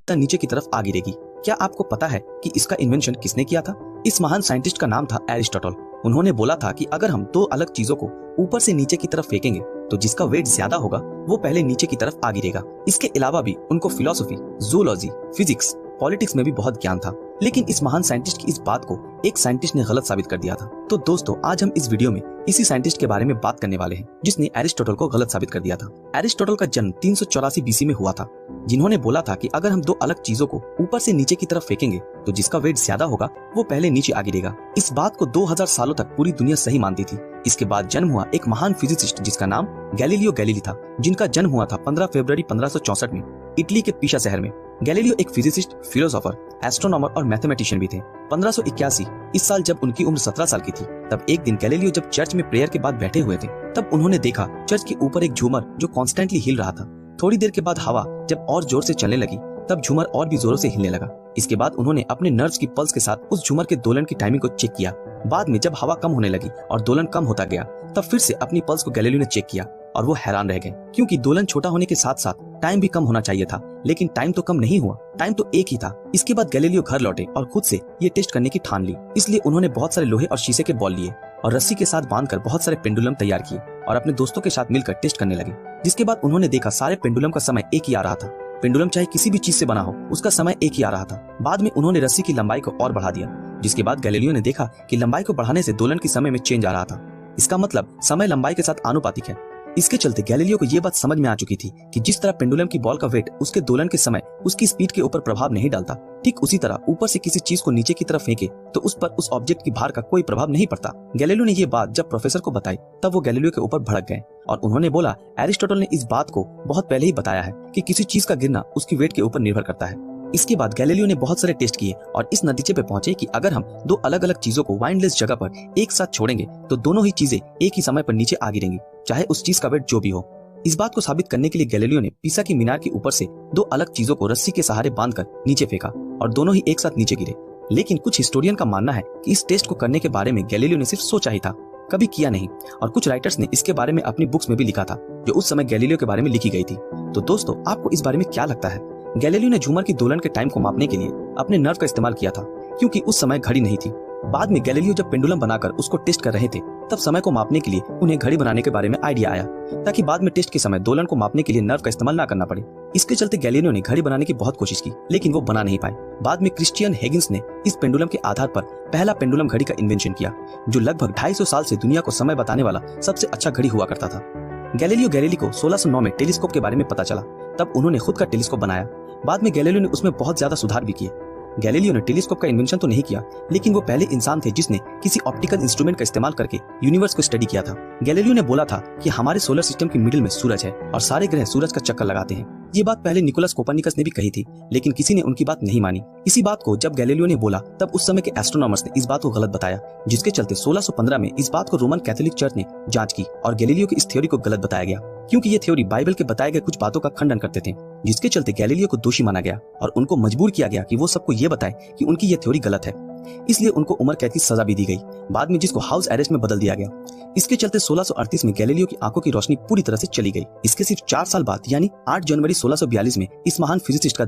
गिरता नीचे की तरफ आ गिरेगी। क्या आपको पता है कि इसका इन्वेंशन किसने किया था? इस महान साइंटिस्ट का नाम था एरिस्टोटल। उन्होंने बोला था कि अगर हम दो अलग चीजों को ऊपर से नीचे की तरफ फेंकेंगे तो जिसका वेट ज्यादा होगा वो पहले नीचे की तरफ आ गिरेगा। इसके अलावा भी उनको फिलोसफी, जूलॉजी, फिजिक्स, पॉलिटिक्स में भी बहुत ज्ञान था, लेकिन इस महान साइंटिस्ट की इस बात को एक साइंटिस्ट ने गलत साबित कर दिया था। तो दोस्तों, आज हम इस वीडियो में इसी साइंटिस्ट के बारे में बात करने वाले हैं जिसने एरिस्टोटल को गलत साबित कर दिया था। एरिस्टोटल का जन्म 384 बीसी में हुआ था, जिन्होंने बोला था कि अगर हम दो अलग चीजों को ऊपर से नीचे की तरफ फेंकेंगे तो जिसका वेट ज्यादा होगा वो पहले नीचे आ गिरेगा। इस बात को 2000 सालों तक पूरी दुनिया सही मानती थी। इसके बाद जन्म हुआ एक महान फिजिसिस्ट जिसका नाम गैलीलियो गैलीली था, जिनका जन्म हुआ था 15 फरवरी 1564 में इटली के पीसा शहर में। गैलीलियो एक फिजिसिस्ट, फिलोसोफर, एस्ट्रोनॉमर और मैथमेटिशियन भी थे। 1581 इस साल जब उनकी उम्र 17 साल की थी, तब एक दिन गैलीलियो जब चर्च में प्रेयर के बाद बैठे हुए थे, तब उन्होंने देखा चर्च के ऊपर एक झूमर जो कॉन्स्टेंटली हिल रहा था। थोड़ी देर के बाद हवा जब और जोर से चलने लगी तब झूमर और भी जोरों से हिलने लगा। इसके बाद उन्होंने अपने नर्व्स की पल्स के साथ उस झूमर के दोलन की टाइमिंग को चेक किया। बाद में जब हवा कम होने लगी और दोलन कम होता गया, तब फिर से अपनी पल्स को गैलीलियो ने चेक किया और वो हैरान रह गए, क्योंकि दोलन छोटा होने के साथ साथ टाइम भी कम होना चाहिए था, लेकिन टाइम तो कम नहीं हुआ, टाइम तो एक ही था। इसके बाद गैलीलियो घर लौटे और खुद से ये टेस्ट करने की ठान ली। इसलिए उन्होंने बहुत सारे लोहे और शीशे के बॉल लिए और रस्सी के साथ बांधकर बहुत सारे पेंडुलम तैयार किए और अपने दोस्तों के साथ मिलकर टेस्ट करने लगे। जिसके बाद उन्होंने देखा सारे पेंडुलम का समय एक ही आ रहा था। पेंडुलम चाहे किसी भी चीज से बना हो, उसका समय एक ही आ रहा था। बाद में उन्होंने रस्सी की लंबाई को और बढ़ा दिया, जिसके बाद गैलीलियो ने देखा कि लंबाई को बढ़ाने से दोलन के समय में चेंज आ रहा था। इसका मतलब समय लंबाई के साथ आनुपातिक है। इसके चलते गैलीलियो को यह बात समझ में आ चुकी थी कि जिस तरह पेंडुलम की बॉल का वेट उसके दोलन के समय उसकी स्पीड के ऊपर प्रभाव नहीं डालता, ठीक उसी तरह ऊपर से किसी चीज को नीचे की तरफ फेंके तो उस पर उस ऑब्जेक्ट की भार का कोई प्रभाव नहीं पड़ता। गैलीलियो ने यह बात जब प्रोफेसर को बताई तब वो गैलीलियो के ऊपर भड़क गए और उन्होंने बोला, एरिस्टोटल ने इस बात को बहुत पहले ही बताया है कि किसी चीज का गिरना उसकी वेट के ऊपर निर्भर करता है। इसके बाद गैलीलियो ने बहुत सारे टेस्ट किए और इस नतीजे पे पहुंचे कि अगर हम दो अलग अलग चीजों को वाइंडलेस जगह पर एक साथ छोड़ेंगे तो दोनों ही चीजें एक ही समय पर नीचे आ गिरेंगी, चाहे उस चीज का वेट जो भी हो। इस बात को साबित करने के लिए गैलीलियो ने पीसा की मीनार के ऊपर से दो अलग चीजों को रस्सी के सहारे बांधकर नीचे फेंका और दोनों ही एक साथ नीचे गिरे। लेकिन कुछ हिस्टोरियन का मानना है कि इस टेस्ट को करने के बारे में गैलीलियो ने सिर्फ सोचा ही था, कभी किया नहीं, और कुछ राइटर्स ने इसके बारे में अपनी बुक्स में भी लिखा था जो उस समय गैलीलियो के बारे में लिखी गई थी। तो दोस्तों, आपको इस बारे में क्या लगता है? गैलीलियो ने झूमर की दोलन के टाइम को मापने के लिए अपने नर्व का इस्तेमाल किया था, क्योंकि उस समय घड़ी नहीं थी। बाद में गैलीलियो जब पेंडुलम बनाकर उसको टेस्ट कर रहे थे, तब समय को मापने के लिए उन्हें घड़ी बनाने के बारे में आइडिया आया, ताकि बाद में टेस्ट के समय दोलन को मापने के लिए नर्व का इस्तेमाल ना करना पड़े। इसके चलते गैलीलियो ने घड़ी बनाने की बहुत कोशिश की, लेकिन वो बना नहीं पाए। बाद में क्रिश्चियन हेगिंस ने इस पेंडुलम के आधार पर पहला पेंडुलम घड़ी का इन्वेंशन किया, जो लगभग 250 साल से दुनिया को समय बताने वाला सबसे अच्छा घड़ी हुआ करता था। गैलीलियो गैलीली को 1609 में टेलीस्कोप के बारे में पता चला, तब उन्होंने खुद का टेलीस्कोप बनाया। बाद में गैलीलियो ने उसमें बहुत ज्यादा सुधार भी किए। गैलीलियो ने टेलीस्कोप का इन्वेंशन तो नहीं किया, लेकिन वो पहले इंसान थे जिसने किसी ऑप्टिकल इंस्ट्रूमेंट का इस्तेमाल करके यूनिवर्स को स्टडी किया था। गैलीलियो ने बोला था कि हमारे सोलर सिस्टम के मिडिल में सूरज है और सारे ग्रह सूरज का चक्कर लगाते हैं। ये बात पहले निकोलस कोपरनिकस ने भी कही थी, लेकिन किसी ने उनकी बात नहीं मानी। इसी बात को जब गैलीलियो ने बोला तब उस समय के एस्ट्रोनॉमर्स ने इस बात को गलत बताया, जिसके चलते 1615 में इस बात को रोमन कैथोलिक चर्च ने जांच की और गैलीलियो की इस थ्योरी को गलत बताया गया, क्योंकि ये थ्योरी बाइबल के बताए गए कुछ बातों का खंडन करते थे, जिसके चलते गैलीलियो को दोषी माना गया और उनको मजबूर किया गया कि वो सबको ये बताए कि उनकी ये थ्योरी गलत है। इसलिए उनको उम्र कैद की सजा भी दी गई, बाद में जिसको हाउस अरेस्ट में बदल दिया गया। इसके चलते 1638 में गैलीलियो की आंखों की रोशनी पूरी तरह से चली गई। इसके सिर्फ 4 साल बाद यानी 8 जनवरी 1642 में इस महान फिजिसिस्ट का